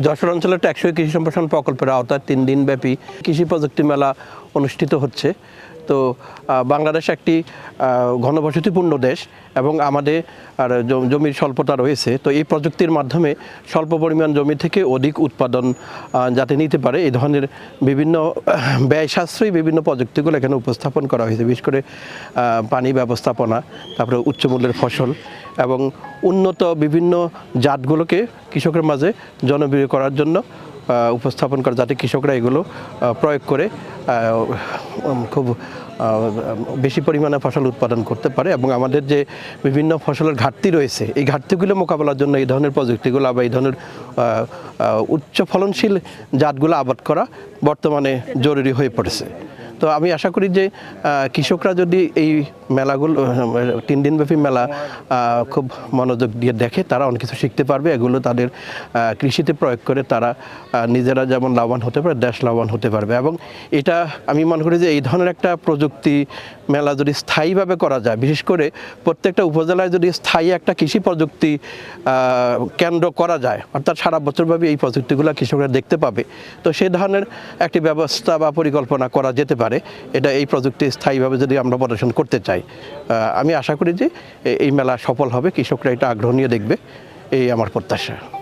যশোর অঞ্চলের টেকসই কৃষি সম্প্রসারণ প্রকল্পের আওতায় 3 দিনব্যাপী কৃষি প্রযুক্তি মেলা অনুষ্ঠিত হচ্ছে। তো বাংলাদেশ একটি ঘনবসতিপূর্ণ দেশ এবং আমাদের জমির স্বল্পতা রয়েছে। তো এই প্রযুক্তির মাধ্যমে স্বল্প পরিমাণ জমি থেকে অধিক উৎপাদন যাতে নিতে পারে, এই ধরনের বিভিন্ন ব্যয় সাশ্রয়ী বিভিন্ন প্রযুক্তিগুলো এখানে উপস্থাপন করা হয়েছে। বিশেষ করে পানি ব্যবস্থাপনা, তারপরে উচ্চমূল্যের ফসল এবং উন্নত বিভিন্ন জাতগুলোকে কৃষকের মাঝে জনপ্রিয় করার জন্য উপস্থাপন করা, যাতে কৃষকরা এগুলো প্রয়োগ করে খুব বেশি পরিমাণে ফসল উৎপাদন করতে পারে। এবং আমাদের যে বিভিন্ন ফসলের ঘাটতি রয়েছে, এই ঘাটতিগুলো মোকাবেলার জন্য এই ধরনের প্রযুক্তিগুলো বা এই ধরনের উচ্চ ফলনশীল জাতগুলো আবাদ করা বর্তমানে জরুরি হয়ে পড়েছে। তো আমি আশা করি যে কৃষকরা যদি এই মেলাগুলো 3 দিনব্যাপী মেলা খুব মনোযোগ দিয়ে দেখে, তারা অনেক কিছু শিখতে পারবে। এগুলো তাদের কৃষিতে প্রয়োগ করে তারা নিজেরা যেমন লাভবান হতে পারে, দেশ লাভবান হতে পারবে। এবং এটা আমি মনে করি যে এই ধরনের একটা প্রযুক্তি মেলা যদি স্থায়ীভাবে করা যায়, বিশেষ করে প্রত্যেকটা উপজেলায় যদি স্থায়ী একটা কৃষি প্রযুক্তি কেন্দ্র করা যায়, অর্থাৎ সারা বছরব্যাপী এই প্রযুক্তিগুলো কৃষকরা দেখতে পাবে, তো সেই ধরনের একটি ব্যবস্থা বা পরিকল্পনা করা যেতে পারে। এটা এই প্রযুক্তি স্থায়ীভাবে যদি আমরা প্রদর্শন করতে চাই, আমি আশা করি যে এই মেলা সফল হবে, কৃষকরা এটা আগ্রহ নিয়ে দেখবে, এই আমার প্রত্যাশা।